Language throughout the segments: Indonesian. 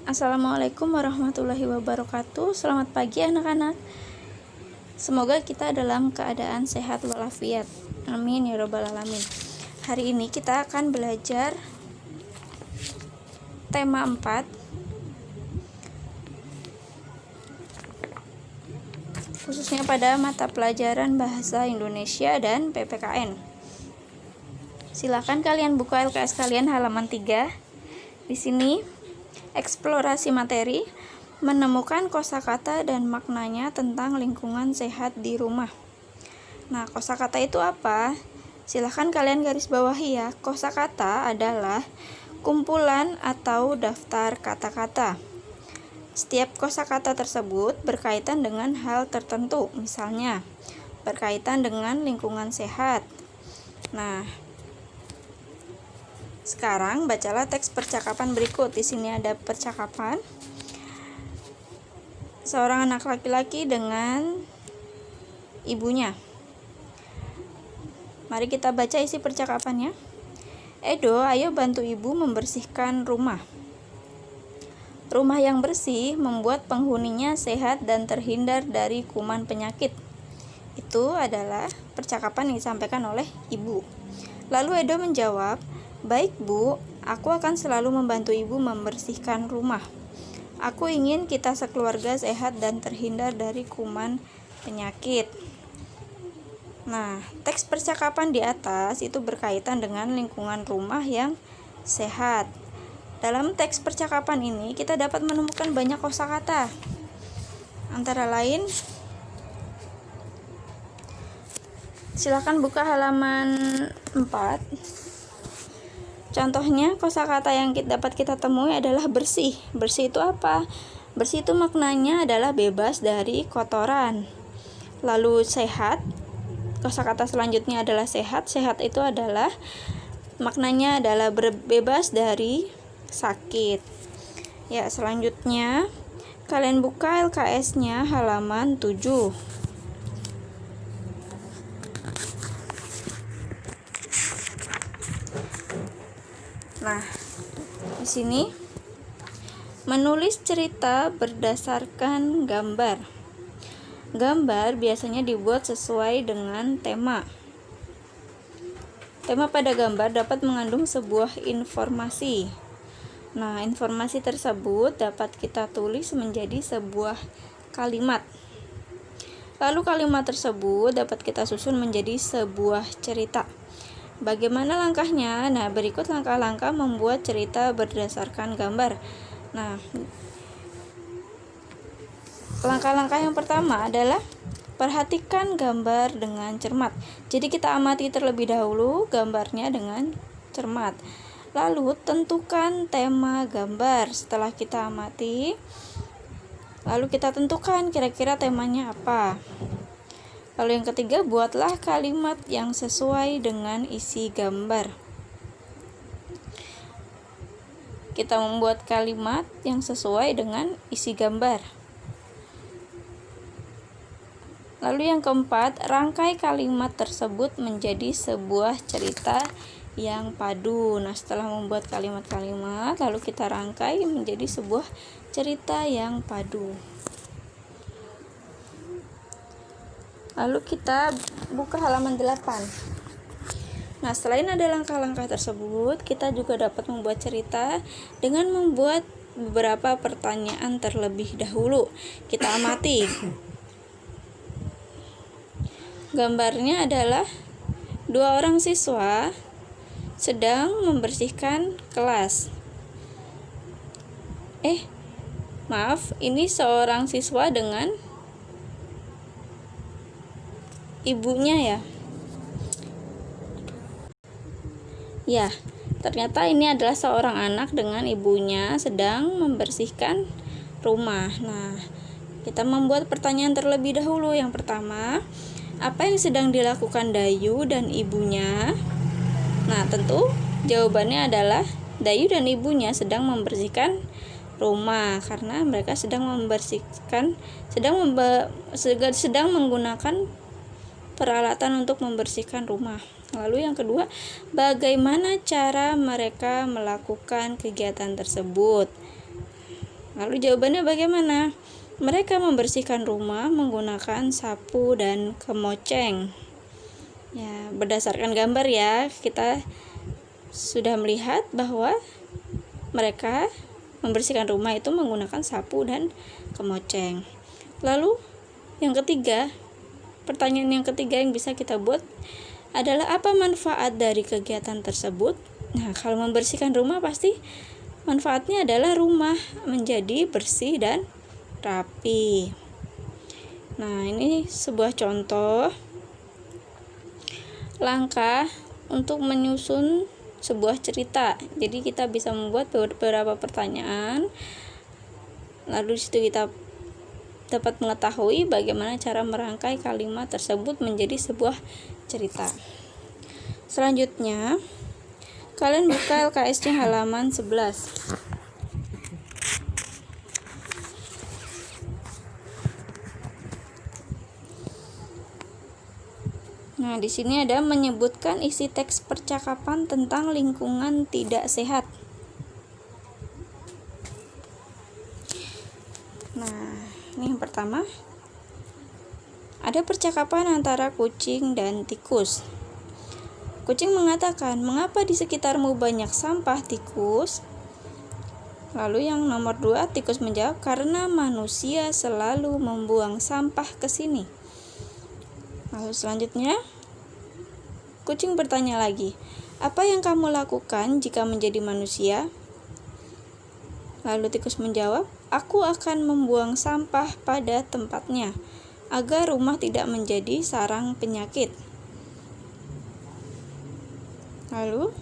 Assalamualaikum warahmatullahi wabarakatuh. Selamat pagi anak-anak. Semoga kita dalam keadaan sehat walafiat. Amin ya robbal alamin. Hari ini kita akan belajar tema 4, khususnya pada mata pelajaran Bahasa Indonesia dan PPKN. Silakan kalian buka LKS kalian halaman 3. Di sini eksplorasi materi, menemukan kosakata dan maknanya tentang lingkungan sehat di rumah. Nah, kosakata itu apa? Silahkan kalian garis bawahi ya. Kosakata adalah kumpulan atau daftar kata-kata. Setiap kosakata tersebut berkaitan dengan hal tertentu, misalnya berkaitan dengan lingkungan sehat. Nah, sekarang bacalah teks percakapan berikut. Di sini ada percakapan seorang anak laki-laki dengan ibunya. Mari kita baca isi percakapannya. Edo, ayo bantu ibu membersihkan rumah. Rumah yang bersih membuat penghuninya sehat dan terhindar dari kuman penyakit. Itu adalah percakapan yang disampaikan oleh ibu. Lalu Edo menjawab, baik Bu, aku akan selalu membantu Ibu membersihkan rumah. Aku ingin kita sekeluarga sehat dan terhindar dari kuman penyakit. Nah, teks percakapan di atas itu berkaitan dengan lingkungan rumah yang sehat. Dalam teks percakapan ini kita dapat menemukan banyak kosakata. Antara lain, silakan buka halaman 4. Contohnya, kosakata yang dapat kita temui adalah bersih. Bersih itu apa? Bersih itu maknanya adalah bebas dari kotoran. Lalu sehat, kosakata selanjutnya adalah sehat. Sehat itu adalah maknanya adalah bebas dari sakit. Ya, selanjutnya kalian buka LKS-nya halaman 7. Nah, di sini menulis cerita berdasarkan gambar. Gambar biasanya dibuat sesuai dengan tema. Tema pada gambar dapat mengandung sebuah informasi. Nah, informasi tersebut dapat kita tulis menjadi sebuah kalimat. Lalu kalimat tersebut dapat kita susun menjadi sebuah cerita. Bagaimana langkahnya? Nah, berikut langkah-langkah membuat cerita berdasarkan gambar. Nah, langkah-langkah yang pertama adalah perhatikan gambar dengan cermat. Jadi kita amati terlebih dahulu gambarnya dengan cermat. Lalu tentukan tema gambar. Setelah kita amati, lalu kita tentukan kira-kira temanya apa. Lalu yang ketiga, buatlah kalimat yang sesuai dengan isi gambar. Kita membuat kalimat yang sesuai dengan isi gambar. Lalu yang keempat, rangkai kalimat tersebut menjadi sebuah cerita yang padu. Nah, setelah membuat kalimat-kalimat, lalu kita rangkai menjadi sebuah cerita yang padu. Lalu kita buka halaman 8. Nah, selain ada langkah-langkah tersebut, kita juga dapat membuat cerita dengan membuat beberapa pertanyaan terlebih dahulu. Kita amati. Gambarnya adalah 2 orang siswa sedang membersihkan kelas. Maaf, ini seorang siswa dengan ibunya ya. Ya, ternyata ini adalah seorang anak dengan ibunya sedang membersihkan rumah. Nah, kita membuat pertanyaan terlebih dahulu. Yang pertama, apa yang sedang dilakukan Dayu dan ibunya? Nah, tentu jawabannya adalah Dayu dan ibunya sedang membersihkan rumah karena mereka sedang sedang menggunakan peralatan untuk membersihkan rumah. Lalu yang kedua, bagaimana cara mereka melakukan kegiatan tersebut? Lalu jawabannya bagaimana? Mereka membersihkan rumah menggunakan sapu dan kemoceng. Ya, berdasarkan gambar ya, kita sudah melihat bahwa mereka membersihkan rumah itu menggunakan sapu dan kemoceng. Lalu yang ketiga, pertanyaan yang ketiga yang bisa kita buat adalah apa manfaat dari kegiatan tersebut? Nah, kalau membersihkan rumah pasti manfaatnya adalah rumah menjadi bersih dan rapi. Nah, ini sebuah contoh langkah untuk menyusun sebuah cerita. Jadi kita bisa membuat beberapa pertanyaan, lalu disitu kita dapat mengetahui bagaimana cara merangkai kalimat tersebut menjadi sebuah cerita. Selanjutnya, kalian buka LKS-nya halaman 11. Nah, di sini ada menyebutkan isi teks percakapan tentang lingkungan tidak sehat. Nah, ini yang pertama. Ada percakapan antara kucing dan tikus. Kucing mengatakan, "Mengapa di sekitarmu banyak sampah, tikus?" Lalu yang nomor 2, tikus menjawab, "Karena manusia selalu membuang sampah ke sini." Lalu selanjutnya, kucing bertanya lagi, "Apa yang kamu lakukan jika menjadi manusia?" Lalu tikus menjawab, "Aku akan membuang sampah pada tempatnya, agar rumah tidak menjadi sarang penyakit." Lalu,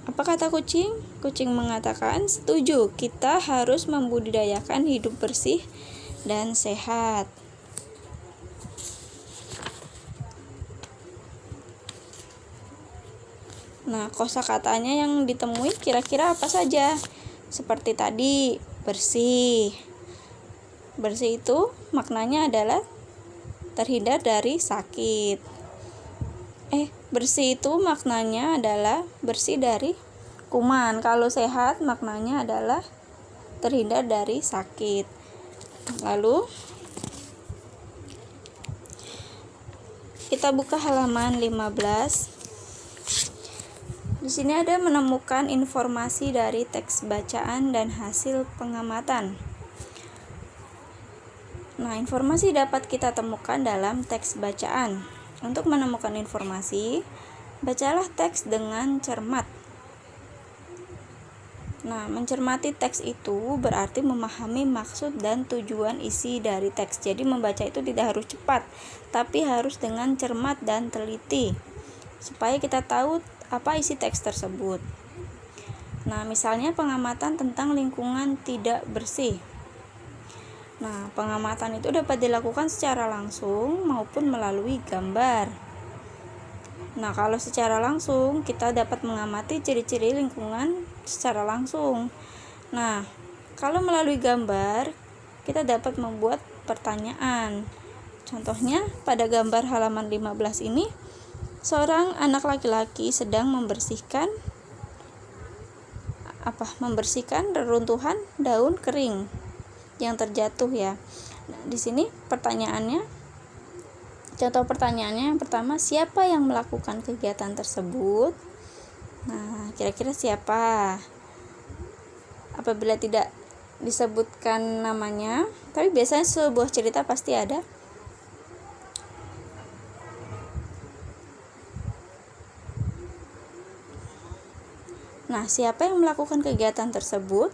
apa kata kucing? Kucing mengatakan, "Setuju, kita harus membudidayakan hidup bersih dan sehat." Nah, kosakatanya yang ditemui kira-kira apa saja? Seperti tadi, bersih. Bersih itu maknanya adalah terhindar dari sakit. Bersih itu maknanya adalah bersih dari kuman. Kalau sehat maknanya adalah terhindar dari sakit. Lalu kita buka halaman 15. Di sini ada menemukan informasi dari teks bacaan dan hasil pengamatan. Nah, informasi dapat kita temukan dalam teks bacaan. Untuk menemukan informasi, bacalah teks dengan cermat. Nah, mencermati teks itu berarti memahami maksud dan tujuan isi dari teks. Jadi membaca itu tidak harus cepat, tapi harus dengan cermat dan teliti, supaya kita tahu apa isi teks tersebut. Nah, misalnya pengamatan tentang lingkungan tidak bersih. Nah, pengamatan itu dapat dilakukan secara langsung maupun melalui gambar. Nah, kalau secara langsung kita dapat mengamati ciri-ciri lingkungan secara langsung. Nah, kalau melalui gambar kita dapat membuat pertanyaan. Contohnya pada gambar halaman 15 ini, seorang anak laki-laki sedang membersihkan reruntuhan daun kering yang terjatuh ya. Nah, di sini contoh pertanyaannya yang pertama, siapa yang melakukan kegiatan tersebut? Nah, kira-kira siapa? Apabila tidak disebutkan namanya, tapi biasanya sebuah cerita pasti ada. Nah, siapa yang melakukan kegiatan tersebut?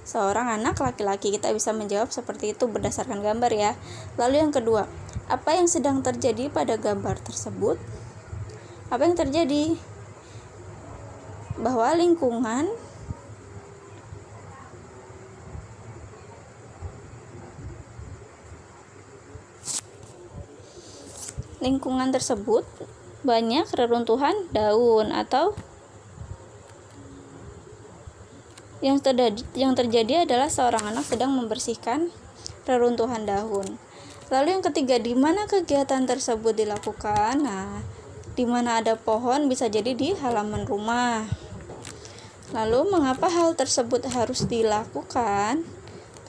Seorang anak laki-laki. Kita bisa menjawab seperti itu berdasarkan gambar ya. Lalu yang kedua, apa yang sedang terjadi pada gambar tersebut? Apa yang terjadi? Bahwa lingkungan tersebut banyak reruntuhan daun, atau yang terjadi adalah seorang anak sedang membersihkan reruntuhan daun. Lalu yang ketiga, di mana kegiatan tersebut dilakukan? Nah, di mana ada pohon bisa jadi di halaman rumah. Lalu mengapa hal tersebut harus dilakukan?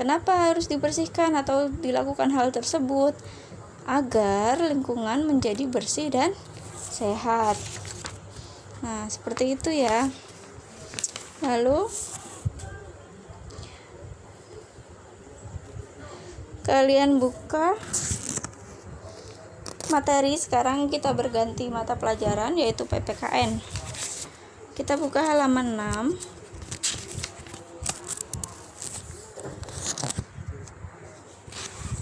Kenapa harus dibersihkan atau dilakukan hal tersebut? Agar lingkungan menjadi bersih dan sehat. Nah, seperti itu ya. Lalu kalian buka materi. Sekarang kita berganti mata pelajaran, yaitu PPKN. Kita buka halaman 6.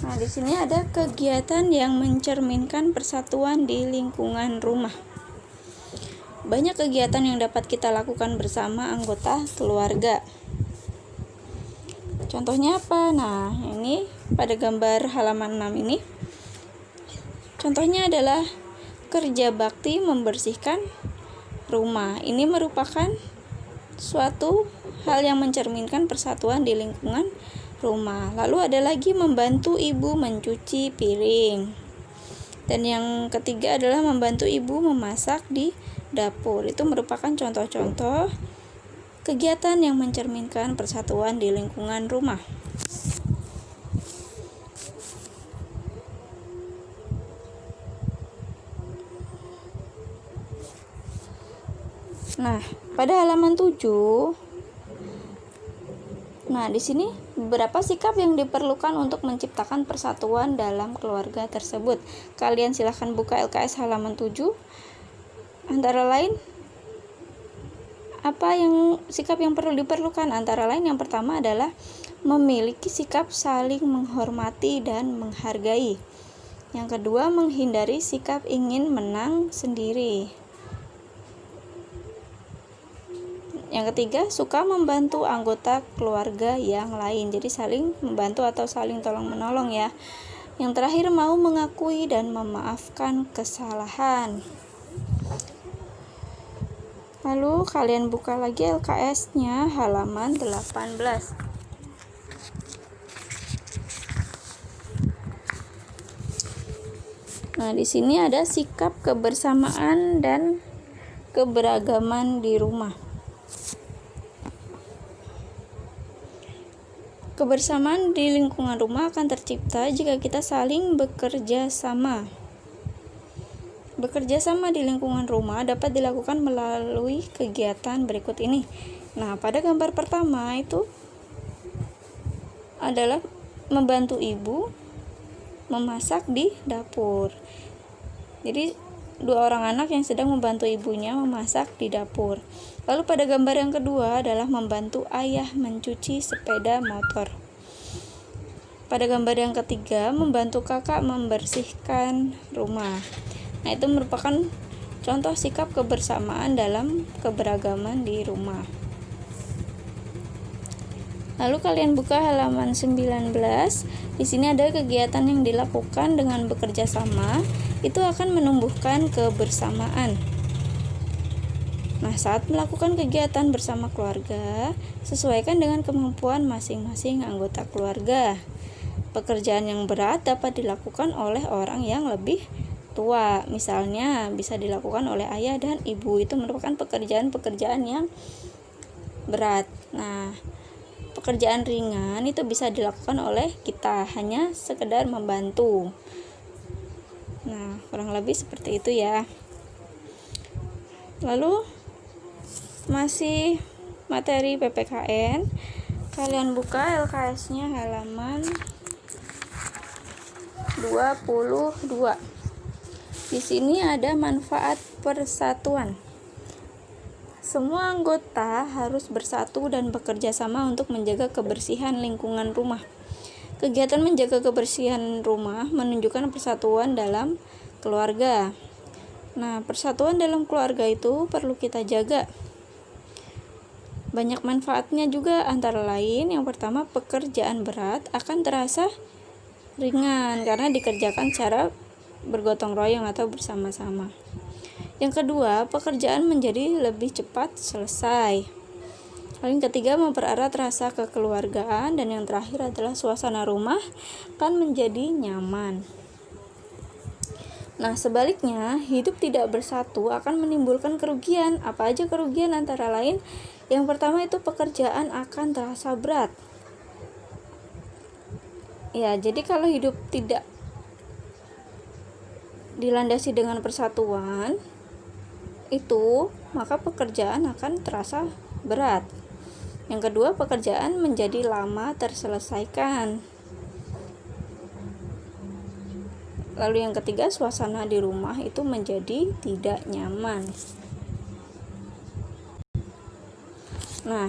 Nah, di sini ada kegiatan yang mencerminkan persatuan di lingkungan rumah. Banyak kegiatan yang dapat kita lakukan bersama anggota keluarga. Contohnya apa? Nah, ini pada gambar halaman 6 ini. Contohnya adalah kerja bakti membersihkan rumah. Ini merupakan suatu hal yang mencerminkan persatuan di lingkungan rumah. Lalu ada lagi membantu ibu mencuci piring. Dan yang ketiga adalah membantu ibu memasak di dapur. Itu merupakan contoh-contoh kegiatan yang mencerminkan persatuan di lingkungan rumah. Nah, pada halaman 7, nah di sini beberapa sikap yang diperlukan untuk menciptakan persatuan dalam keluarga tersebut. Kalian silahkan buka LKS halaman 7. Antara lain, apa yang sikap yang perlu diperlukan? Antara lain yang pertama adalah memiliki sikap saling menghormati dan menghargai. Yang kedua, menghindari sikap ingin menang sendiri. Yang ketiga, suka membantu anggota keluarga yang lain. Jadi saling membantu atau saling tolong-menolong ya. Yang terakhir, mau mengakui dan memaafkan kesalahan. Lalu kalian buka lagi LKS-nya halaman 18. Nah, di sini ada sikap kebersamaan dan keberagaman di rumah. Kebersamaan di lingkungan rumah akan tercipta jika kita saling bekerja sama. Bekerja sama di lingkungan rumah dapat dilakukan melalui kegiatan berikut ini. Nah, pada gambar pertama itu adalah membantu ibu memasak di dapur. Jadi, dua orang anak yang sedang membantu ibunya memasak di dapur. Lalu pada gambar yang kedua adalah membantu ayah mencuci sepeda motor. Pada gambar yang ketiga, membantu kakak membersihkan rumah. Nah, itu merupakan contoh sikap kebersamaan dalam keberagaman di rumah. Lalu kalian buka halaman 19. Di sini ada kegiatan yang dilakukan dengan bekerja sama. Itu akan menumbuhkan kebersamaan. Nah, saat melakukan kegiatan bersama keluarga, sesuaikan dengan kemampuan masing-masing anggota keluarga. Pekerjaan yang berat dapat dilakukan oleh orang yang lebih tua. Misalnya, bisa dilakukan oleh ayah dan ibu. Itu merupakan pekerjaan-pekerjaan yang berat. Nah, pekerjaan ringan itu bisa dilakukan oleh kita, hanya sekedar membantu. Nah, kurang lebih seperti itu ya. Lalu masih materi PPKN, kalian buka LKS-nya halaman 22. Di sini ada manfaat persatuan. Semua anggota harus bersatu dan bekerja sama untuk menjaga kebersihan lingkungan rumah. Kegiatan menjaga kebersihan rumah menunjukkan persatuan dalam keluarga. Nah, persatuan dalam keluarga itu perlu kita jaga. Banyak manfaatnya juga, antara lain yang pertama, pekerjaan berat akan terasa ringan karena dikerjakan secara bergotong royong atau bersama-sama. Yang kedua, pekerjaan menjadi lebih cepat selesai. Lalu yang ketiga, mempererat rasa kekeluargaan, dan yang terakhir adalah suasana rumah kan menjadi nyaman. Nah, sebaliknya, hidup tidak bersatu akan menimbulkan kerugian. Apa aja kerugian? Antara lain Yang pertama itu pekerjaan akan terasa berat. Ya, jadi kalau hidup tidak dilandasi dengan persatuan itu, maka pekerjaan akan terasa berat. Yang kedua, pekerjaan menjadi lama terselesaikan. Lalu yang ketiga, suasana di rumah itu menjadi tidak nyaman. Nah,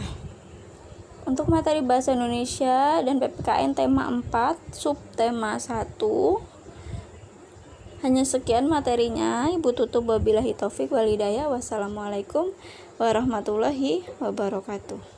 untuk materi bahasa Indonesia dan PPKN tema 4, subtema 1, hanya sekian materinya. Ibu tutup, wabillahi taufik wal hidayah. Wassalamualaikum warahmatullahi wabarakatuh.